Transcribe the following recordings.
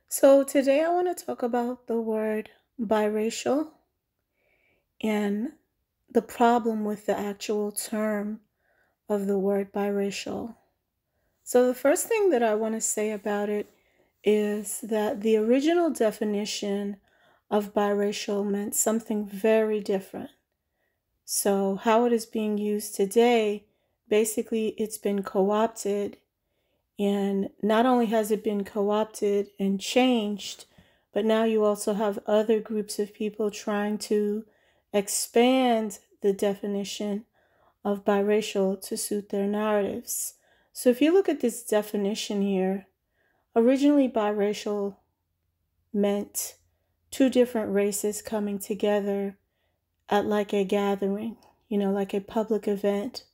So today I want to talk about the word biracial and the problem with the actual term of the word biracial. So the first thing that I want to say about it is that the original definition of biracial meant something very different. So how it is being used today, basically it's been co-opted. And not only has it been co opted and changed, but now you also have other groups of people trying to expand the definition of biracial to suit their narratives. So if you look at this definition here, originally biracial meant two different races coming together at like a gathering, like a public event.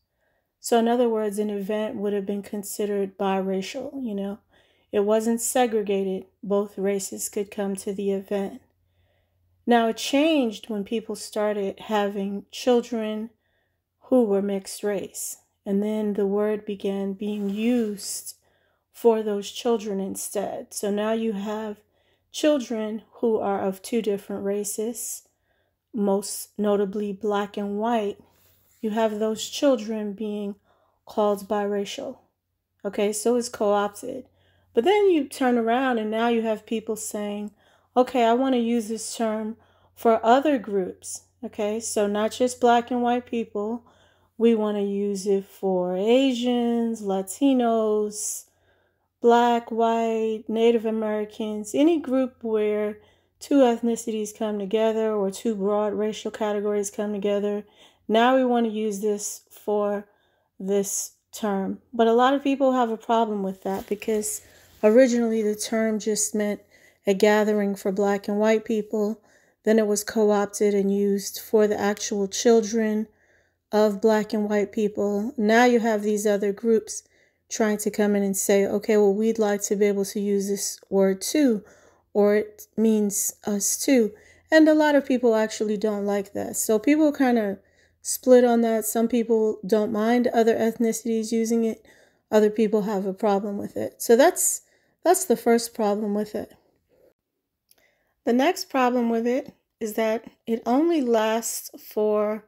So, in other words, an event would have been considered biracial. It wasn't segregated. Both races could come to the event. Now, it changed when people started having children who were mixed race. And then the word began being used for those children instead. So now you have children who are of two different races, most notably black and white. You have those children being called biracial. Okay, so it's co opted. But then you turn around and now you have people saying, okay, I want to use this term for other groups. Okay, so not just black and white people. We want to use it for Asians, Latinos, black, white, Native Americans, any group where two ethnicities come together or two broad racial categories come together. Now we want to use this for this term. But a lot of people have a problem with that because originally the term just meant a gathering for black and white people. Then it was co-opted and used for the actual children of black and white people. Now you have these other groups trying to come in and say, okay, well, we'd like to be able to use this word too, or it means us too. And a lot of people actually don't like that. So people kind of split on that. Some people don't mind other ethnicities using it. Other people have a problem with it. So that's the first problem with it. The next problem with it is that it only lasts for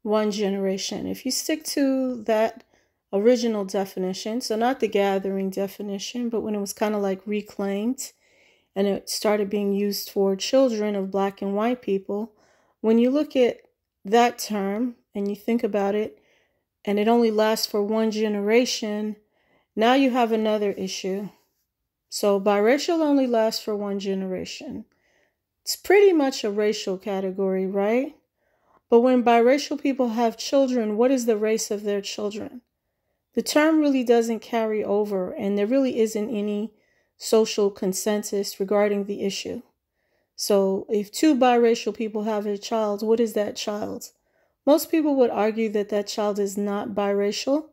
one generation. If you stick to that original definition, so not the gathering definition, but when it was kind of like reclaimed and it started being used for children of black and white people, when you look at that term and you think about it, and it only lasts for one generation, now you have another issue. So biracial only lasts for one generation. It's pretty much a racial category, right? But when biracial people have children, what is the race of their children? The term really doesn't carry over, and there really isn't any social consensus regarding the issue. So if two biracial people have a child, what is that child? Most people would argue that that child is not biracial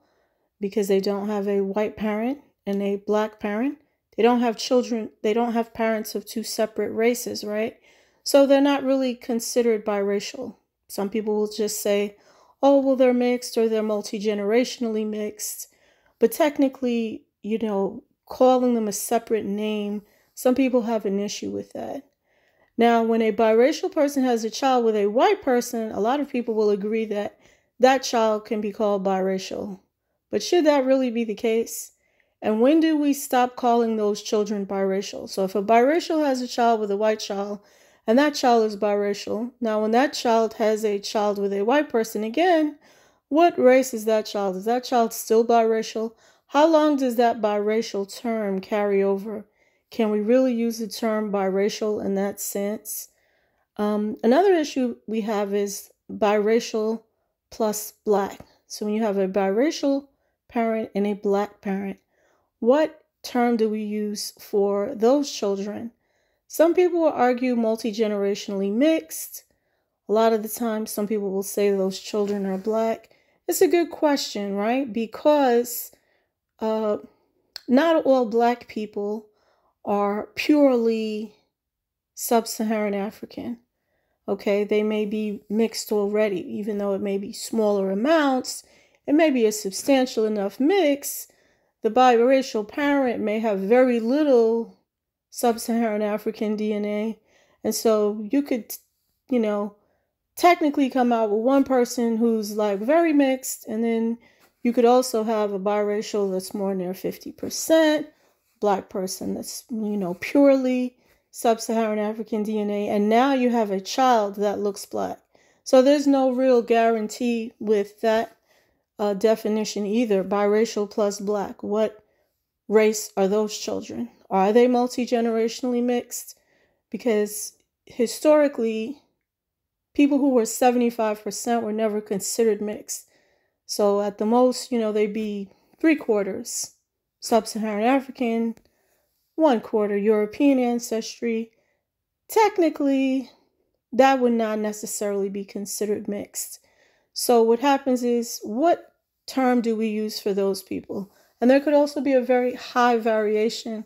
because they don't have a white parent and a black parent. They don't have children, they don't have parents of two separate races, right? So they're not really considered biracial. Some people will just say, oh, well, they're mixed or they're multi-generationally mixed. But technically, calling them a separate name, some people have an issue with that. Now, when a biracial person has a child with a white person, a lot of people will agree that that child can be called biracial. But should that really be the case? And when do we stop calling those children biracial? So if a biracial has a child with a white child, and that child is biracial, now when that child has a child with a white person again, what race is that child? Is that child still biracial? How long does that biracial term carry over? Can we really use the term biracial in that sense? Another issue we have is biracial plus black. So when you have a biracial parent and a black parent, what term do we use for those children? Some people will argue multi-generationally mixed. A lot of the time, some people will say those children are black. It's a good question, right? Because not all black people are purely sub-Saharan African. Okay, they may be mixed already, even though it may be smaller amounts. It may be a substantial enough mix. The biracial parent may have very little sub-Saharan African DNA. And so you could, you know, technically come out with one person who's like very mixed, and then you could also have a biracial that's more near 50%, black person that's, purely sub-Saharan African DNA, and now you have a child that looks black. So there's no real guarantee with that definition either. Biracial plus black. What race are those children? Are they multi-generationally mixed? Because historically, people who were 75% were never considered mixed. So at the most, they'd be 3/4 sub-Saharan African, 1/4 European ancestry. Technically, that would not necessarily be considered mixed. So what happens is, what term do we use for those people? And there could also be a very high variation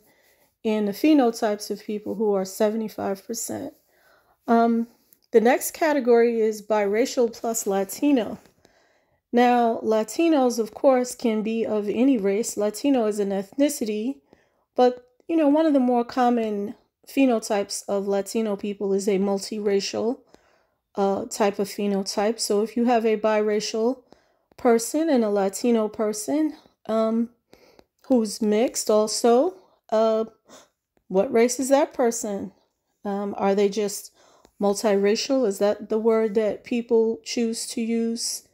in the phenotypes of people who are 75%. The next category is biracial plus Latino. Now, Latinos, of course, can be of any race. Latino is an ethnicity, but, one of the more common phenotypes of Latino people is a multiracial type of phenotype. So if you have a biracial person and a Latino person who's mixed also, what race is that person? Are they just multiracial? Is that the word that people choose to use?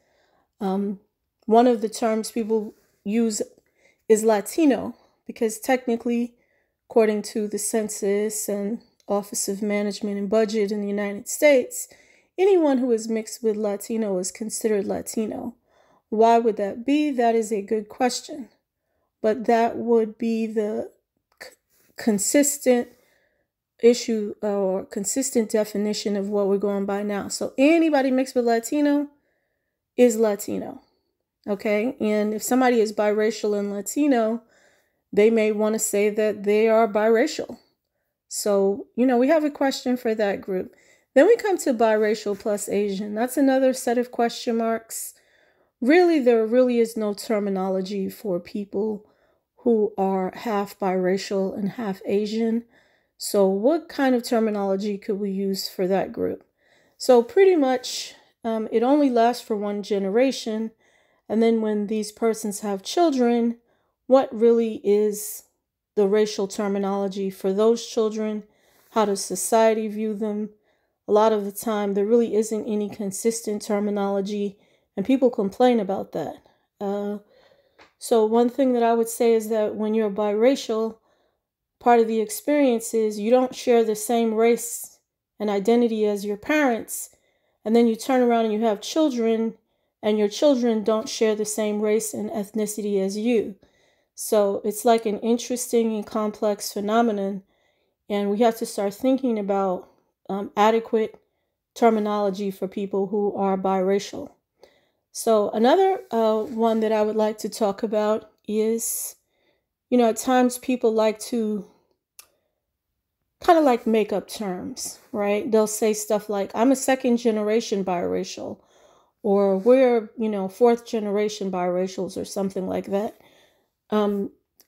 One of the terms people use is Latino, because technically, according to the Census and Office of Management and Budget in the United States, anyone who is mixed with Latino is considered Latino. Why would that be? That is a good question. But that would be the consistent issue or consistent definition of what we're going by now. So anybody mixed with Latino is Latino. Okay? And if somebody is biracial and Latino, they may want to say that they are biracial. So, we have a question for that group. Then we come to biracial plus Asian. That's another set of question marks. Really, there really is no terminology for people who are half biracial and half Asian. So what kind of terminology could we use for that group? So pretty much it only lasts for one generation. And then when these persons have children, what really is the racial terminology for those children? How does society view them? A lot of the time, there really isn't any consistent terminology, and people complain about that. So one thing that I would say is that when you're biracial, part of the experience is you don't share the same race and identity as your parents, and then you turn around and you have children, and your children don't share the same race and ethnicity as you. So it's like an interesting and complex phenomenon, and we have to start thinking about adequate terminology for people who are biracial. So another one that I would like to talk about is, at times people like to kind of like make up terms, right? They'll say stuff like, I'm a second generation biracial, or we're, fourth generation biracials, or something like that.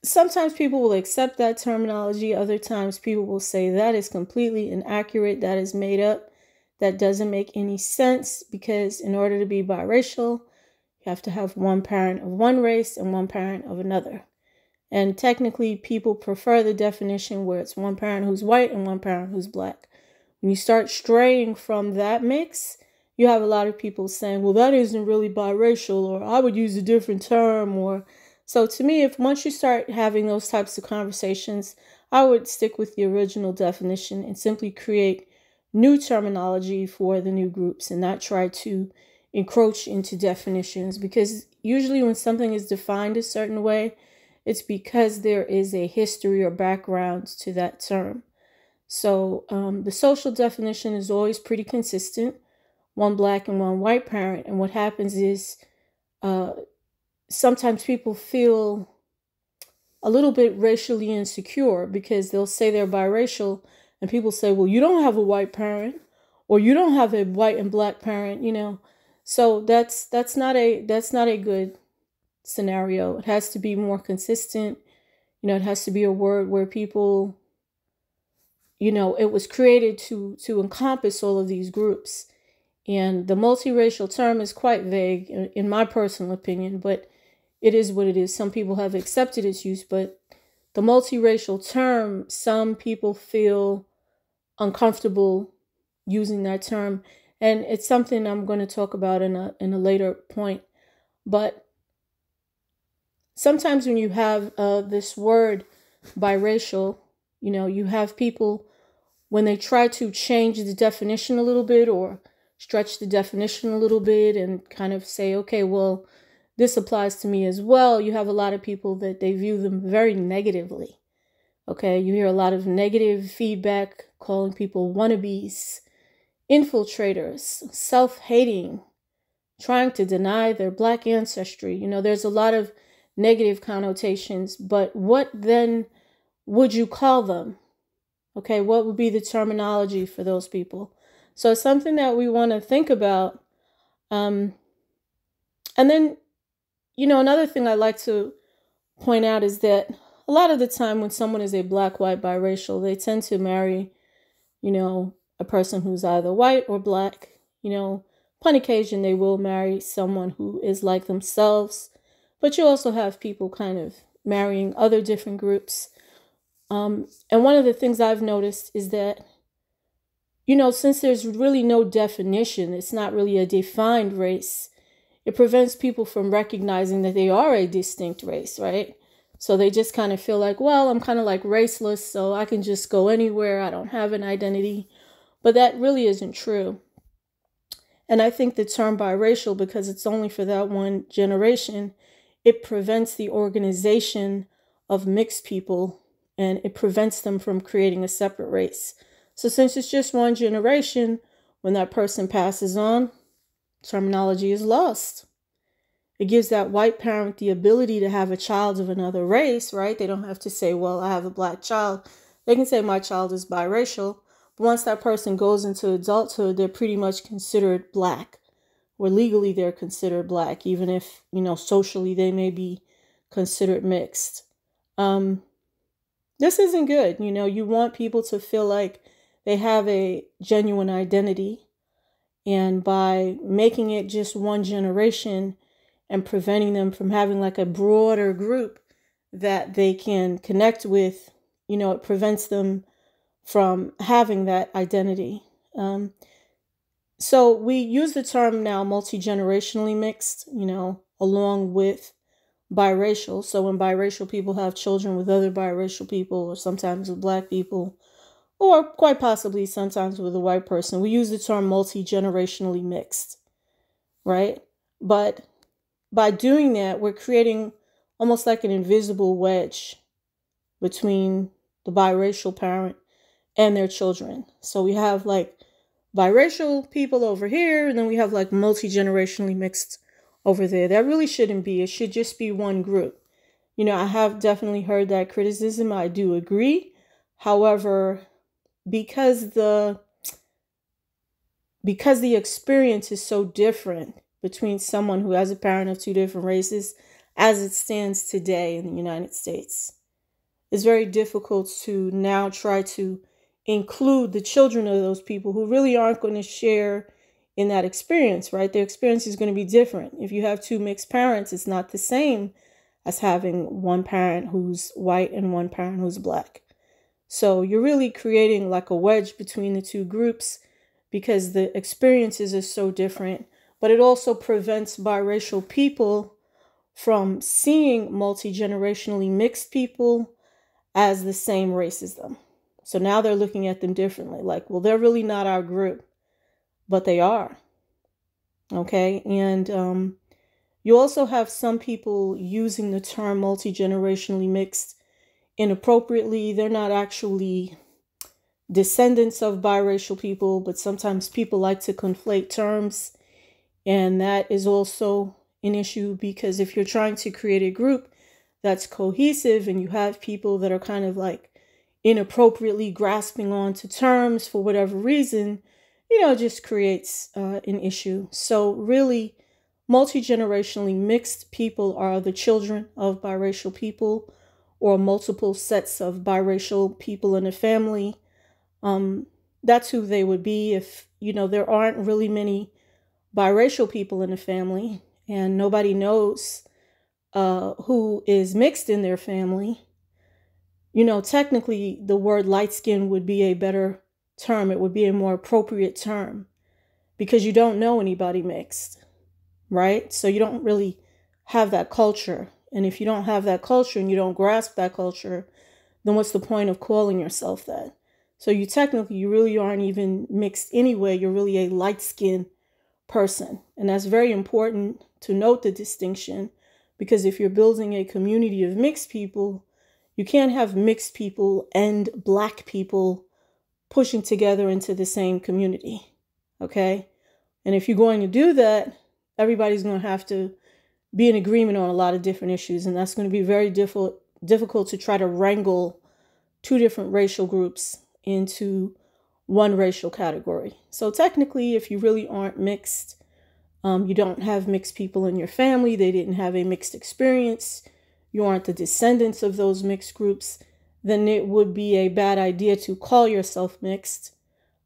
Sometimes people will accept that terminology. Other times people will say that is completely inaccurate. That is made up. That doesn't make any sense, because in order to be biracial, you have to have one parent of one race and one parent of another. And technically, people prefer the definition where it's one parent who's white and one parent who's black. When you start straying from that mix, you have a lot of people saying, well, that isn't really biracial, or I would use a different term, or... So to me, if once you start having those types of conversations, I would stick with the original definition and simply create new terminology for the new groups, and not try to encroach into definitions, because usually when something is defined a certain way, it's because there is a history or background to that term. So the social definition is always pretty consistent, one black and one white parent. And what happens is sometimes people feel a little bit racially insecure, because they'll say they're biracial and people say, well, you don't have a white parent, or you don't have a white and black parent, So that's not a good scenario. It has to be more consistent. It has to be a word where people it was created to encompass all of these groups. And the multiracial term is quite vague, in my personal opinion, but it is what it is. Some people have accepted its use, but the multiracial term, some people feel uncomfortable using that term. And it's something I'm going to talk about in a later point. But sometimes when you have this word biracial, you have people, when they try to change the definition a little bit or stretch the definition a little bit and kind of say, okay, well, this applies to me as well. You have a lot of people that they view them very negatively. Okay, you hear a lot of negative feedback, calling people wannabes, infiltrators, self-hating, trying to deny their Black ancestry. There's a lot of negative connotations, but what then would you call them? Okay, what would be the terminology for those people? So it's something that we want to think about. And then, another thing I like to point out is that a lot of the time when someone is a Black, white, biracial, they tend to marry, a person who's either white or Black. Upon occasion, they will marry someone who is like themselves. But you also have people kind of marrying other different groups. And one of the things I've noticed is that, since there's really no definition, it's not really a defined race, it prevents people from recognizing that they are a distinct race, right? So they just kind of feel like, well, I'm kind of like raceless, so I can just go anywhere. I don't have an identity. But that really isn't true. And I think the term biracial, because it's only for that one generation, it prevents the organization of mixed people, and it prevents them from creating a separate race. So since it's just one generation, when that person passes on, terminology is lost. It gives that white parent the ability to have a child of another race, right? They don't have to say, well, I have a Black child. They can say my child is biracial. But once that person goes into adulthood, they're pretty much considered Black, or legally they're considered Black, even if, socially they may be considered mixed. This isn't good. You want people to feel like they have a genuine identity. And by making it just one generation and preventing them from having like a broader group that they can connect with, it prevents them from having that identity. So we use the term now multi-generationally mixed, along with biracial. So when biracial people have children with other biracial people, or sometimes with Black people, or quite possibly sometimes with a white person, we use the term multi-generationally mixed, right? But by doing that, we're creating almost like an invisible wedge between the biracial parent and their children. So we have like biracial people over here, and then we have like multi-generationally mixed over there. That really shouldn't be. It should just be one group. I have definitely heard that criticism. I do agree. However, because the experience is so different between someone who has a parent of two different races as it stands today in the United States, it's very difficult to now try to include the children of those people who really aren't going to share in that experience, right? Their experience is going to be different. If you have two mixed parents, it's not the same as having one parent who's white and one parent who's Black. So you're really creating like a wedge between the two groups because the experiences are so different, but it also prevents biracial people from seeing multi-generationally mixed people as the same race as them. So now they're looking at them differently. Like, well, they're really not our group, but they are. Okay. And you also have some people using the term multi-generationally mixed inappropriately. They're not actually descendants of biracial people, but sometimes people like to conflate terms. And that is also an issue, because if you're trying to create a group that's cohesive and you have people that are kind of like inappropriately grasping onto terms for whatever reason, it just creates an issue. So really, multi-generationally mixed people are the children of biracial people, or multiple sets of biracial people in a family. That's who they would be if, there aren't really many biracial people in the family and nobody knows who is mixed in their family. Technically the word light skin would be a better term. It would be a more appropriate term because you don't know anybody mixed, right? So you don't really have that culture. And if you don't have that culture and you don't grasp that culture, then what's the point of calling yourself that? So you really aren't even mixed anyway. You're really a light-skinned person. And that's very important to note the distinction, because if you're building a community of mixed people, you can't have mixed people and black people pushing together into the same community. Okay? And if you're going to do that, everybody's going to have to be in agreement on a lot of different issues. And that's going to be very difficult to try to wrangle two different racial groups into one racial category. So technically, if you really aren't mixed, you don't have mixed people in your family, they didn't have a mixed experience, you aren't the descendants of those mixed groups, then it would be a bad idea to call yourself mixed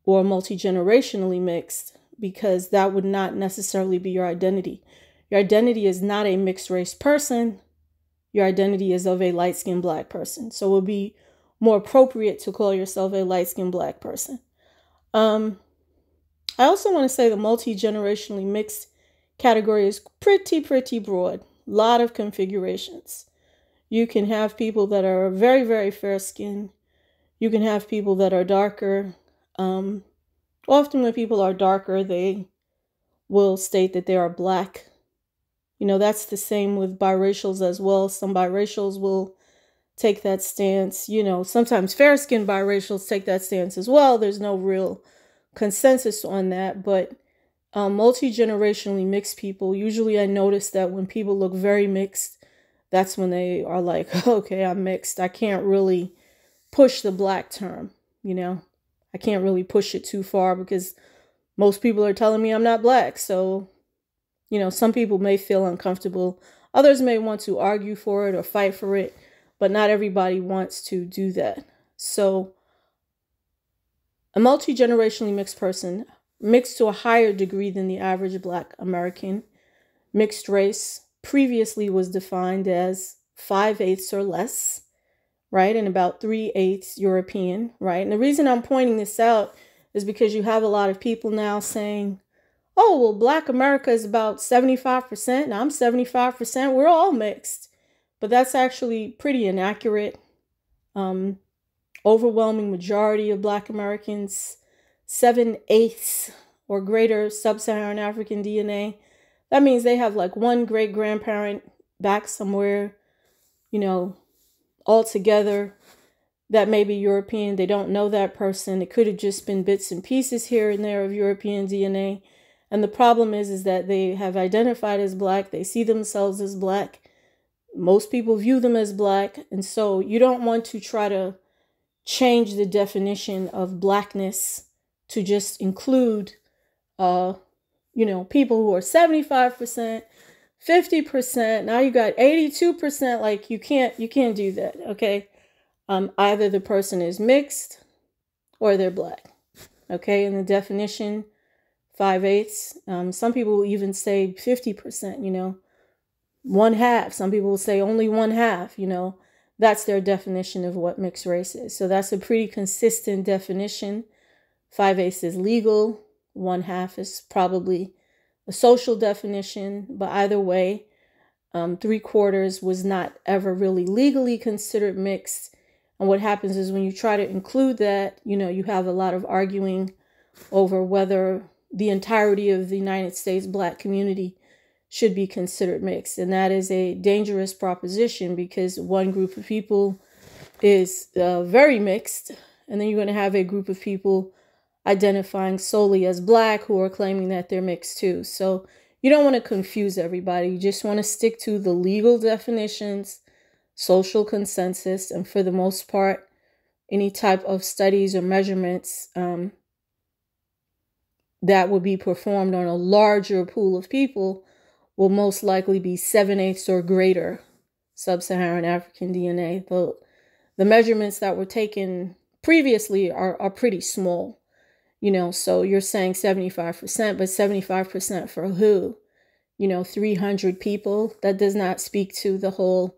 or multi-generationally mixed, because that would not necessarily be your identity. Your identity is not a mixed race person. Your identity is of a light-skinned black person. So it would be more appropriate to call yourself a light-skinned black person. I also want to say the multi-generationally mixed category is pretty broad. A lot of configurations. You can have people that are very, very fair skinned. You can have people that are darker. Often when people are darker, they will state that they are black. That's the same with biracials as well. Some biracials will take that stance. Sometimes fair-skinned biracials take that stance as well. There's no real consensus on that, but multi-generationally mixed people, usually I notice that when people look very mixed, that's when they are like, okay, I'm mixed. I can't really push the black term, I can't really push it too far because most people are telling me I'm not black. So, some people may feel uncomfortable. Others may want to argue for it or fight for it, but not everybody wants to do that. So a multi-generationally mixed person, mixed to a higher degree than the average black American, mixed race previously was defined as 5/8 or less, right? And about 3/8 European, right? And the reason I'm pointing this out is because you have a lot of people now saying, oh, well, black America is about 75%, and I'm 75%. We're all mixed. But that's actually pretty inaccurate. Overwhelming majority of black Americans, 7/8 or greater sub-Saharan African DNA. That means they have like one great-grandparent back somewhere, all together, that may be European. They don't know that person. It could have just been bits and pieces here and there of European DNA. And the problem is that they have identified as black. They see themselves as black. Most people view them as black. And so you don't want to try to change the definition of blackness to just include, people who are 75%, 50%. Now you got 82%. Like you can't do that. Okay. Either the person is mixed or they're black. Okay. And the definition, 5/8. Some people will even say 50%, one half. Some people will say only one half, that's their definition of what mixed race is. So that's a pretty consistent definition. 5/8 is legal. One half is probably a social definition, but either way, 3/4 was not ever really legally considered mixed. And what happens is when you try to include that, you have a lot of arguing over whether the entirety of the United States black community should be considered mixed. And that is a dangerous proposition because one group of people is very mixed, and then you're going to have a group of people identifying solely as black who are claiming that they're mixed too. So you don't want to confuse everybody. You just want to stick to the legal definitions, social consensus, and for the most part, any type of studies or measurements that would be performed on a larger pool of people will most likely be 7/8 or greater sub-Saharan African DNA. The measurements that were taken previously are pretty small, so you're saying 75%, but 75% for who? 300 people. That does not speak to the whole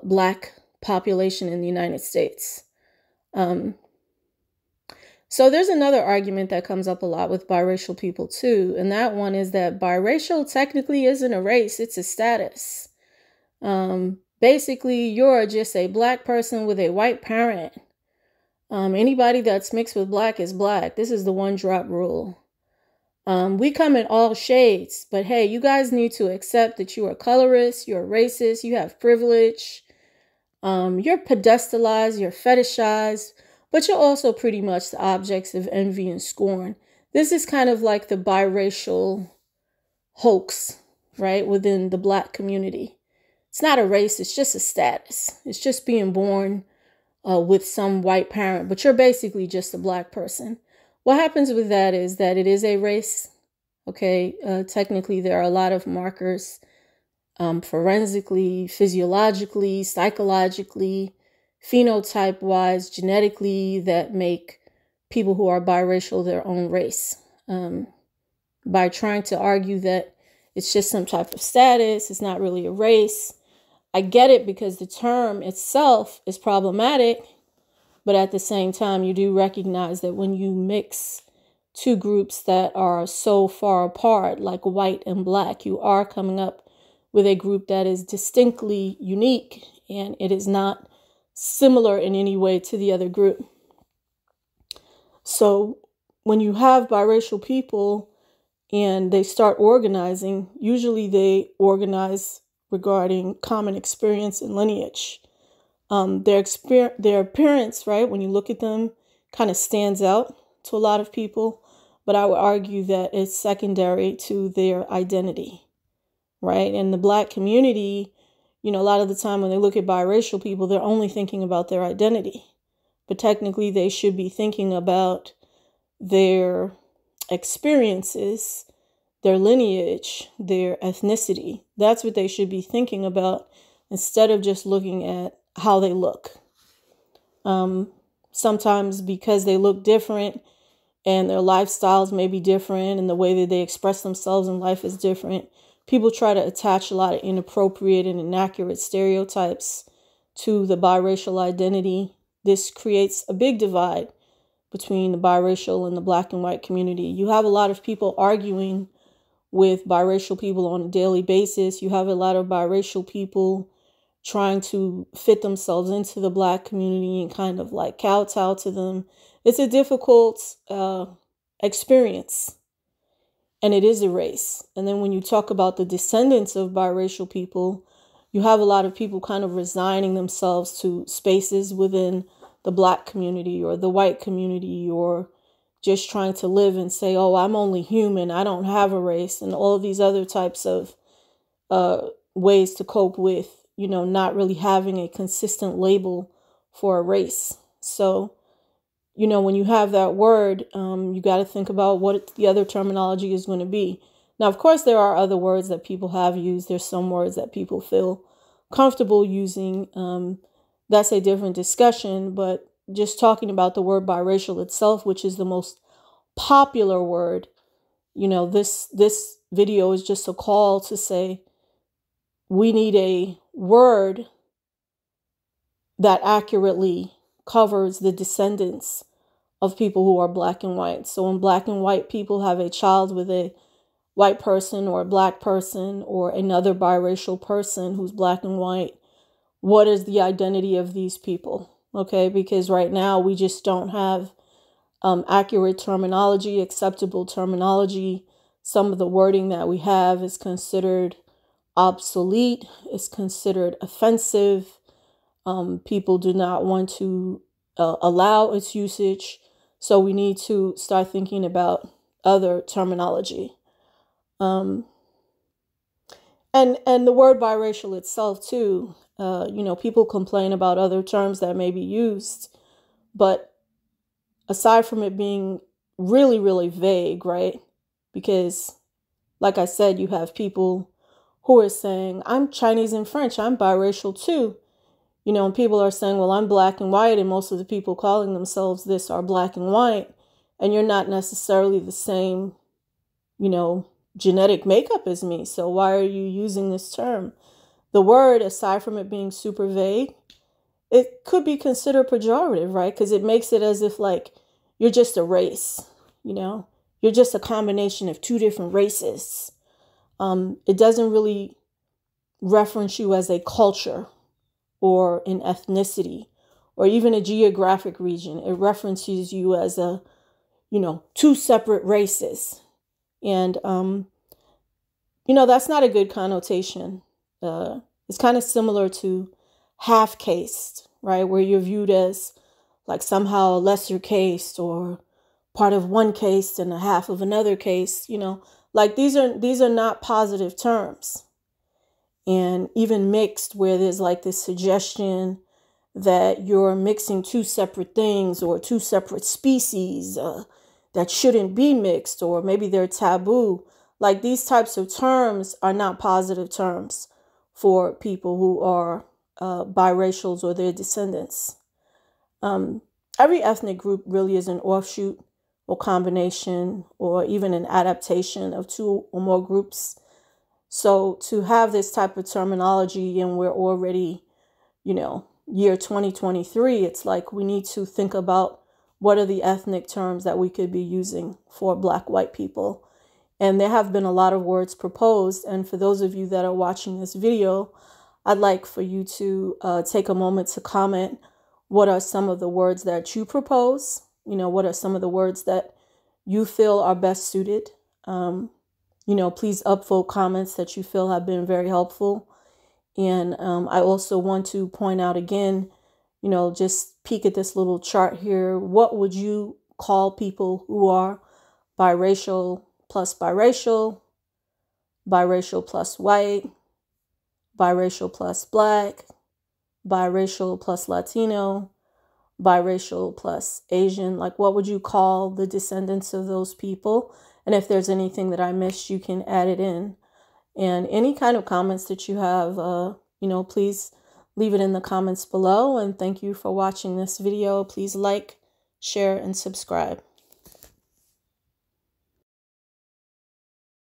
Black population in the United States. So there's another argument that comes up a lot with biracial people too, and that one is that biracial technically isn't a race, it's a status. Basically, you're just a Black person with a white parent. Anybody that's mixed with Black is Black. This is the one drop rule. We come in all shades, but hey, you guys need to accept that you are colorist, you're racist, you have privilege, you're pedestalized, you're fetishized, but you're also pretty much the objects of envy and scorn. This is kind of like the biracial hoax, right, within the Black community. It's not a race, it's just a status. It's just being born with some white parent, but you're basically just a Black person. What happens with that is that it is a race, okay? Technically, there are a lot of markers forensically, physiologically, psychologically, phenotype-wise, genetically, that make people who are biracial their own race. By trying to argue that it's just some type of status, it's not really a race. I get it because the term itself is problematic, but at the same time, you do recognize that when you mix two groups that are so far apart, like white and Black, you are coming up with a group that is distinctly unique, and it is not similar in any way to the other group. So when you have biracial people and they start organizing, usually they organize regarding common experience and lineage. Their appearance, right, when you look at them, kind of stands out to a lot of people, but I would argue that it's secondary to their identity, right? In the Black community, a lot of the time when they look at biracial people, they're only thinking about their identity, but technically they should be thinking about their experiences, their lineage, their ethnicity. That's what they should be thinking about instead of just looking at how they look. Sometimes because they look different and their lifestyles may be different and the way that they express themselves in life is different, people try to attach a lot of inappropriate and inaccurate stereotypes to the biracial identity. This creates a big divide between the biracial and the Black and white community. You have a lot of people arguing with biracial people on a daily basis. You have a lot of biracial people trying to fit themselves into the Black community and kind of like kowtow to them. It's a difficult experience, and it is a race. And then when you talk about the descendants of biracial people, you have a lot of people kind of resigning themselves to spaces within the Black community or the white community, or just trying to live and say, oh, I'm only human, I don't have a race, and all of these other types of ways to cope with, not really having a consistent label for a race. So, when you have that word, you got to think about what the other terminology is going to be. Now, of course, there are other words that people have used. There's some words that people feel comfortable using. That's a different discussion, but just talking about the word biracial itself, which is the most popular word, this video is just a call to say we need a word that accurately covers the descendants of people who are Black and white. So when Black and white people have a child with a white person or a Black person or another biracial person who's Black and white, what is the identity of these people? Okay, because right now we just don't have accurate terminology, acceptable terminology. Some of the wording that we have is considered obsolete, is considered offensive. People do not want to allow its usage. So we need to start thinking about other terminology. And the word biracial itself too, people complain about other terms that may be used, but aside from it being really, really vague, right? Because like I said, you have people who are saying, I'm Chinese and French, I'm biracial too. And people are saying, well, I'm black and white, and most of the people calling themselves this are black and white, and you're not necessarily the same, genetic makeup as me. So why are you using this term? The word, aside from it being super vague, it could be considered pejorative, right? Because it makes it as if like you're just a race, you're just a combination of two different races. It doesn't really reference you as a culture or an ethnicity or even a geographic region. It references you as two separate races. And, that's not a good connotation. It's kind of similar to half caste, right? Where you're viewed as like somehow a lesser caste or part of one caste and a half of another caste, like these are not positive terms. And even mixed, where there's like this suggestion that you're mixing two separate things or two separate species that shouldn't be mixed, or maybe they're taboo. Like these types of terms are not positive terms for people who are biracials or their descendants. Every ethnic group really is an offshoot or combination or even an adaptation of two or more groups. So to have this type of terminology, and we're already, year 2023, it's like we need to think about what are the ethnic terms that we could be using for black, white people. And there have been a lot of words proposed. And for those of you that are watching this video, I'd like for you to take a moment to comment. What are some of the words that you propose? What are some of the words that you feel are best suited? Please upvote comments that you feel have been very helpful. And I also want to point out again, just peek at this little chart here. What would you call people who are biracial plus biracial, biracial plus white, biracial plus black, biracial plus Latino, biracial plus Asian? Like, what would you call the descendants of those people? And if there's anything that I missed, you can add it in. And any kind of comments that you have, please leave it in the comments below. And thank you for watching this video. Please like, share, and subscribe.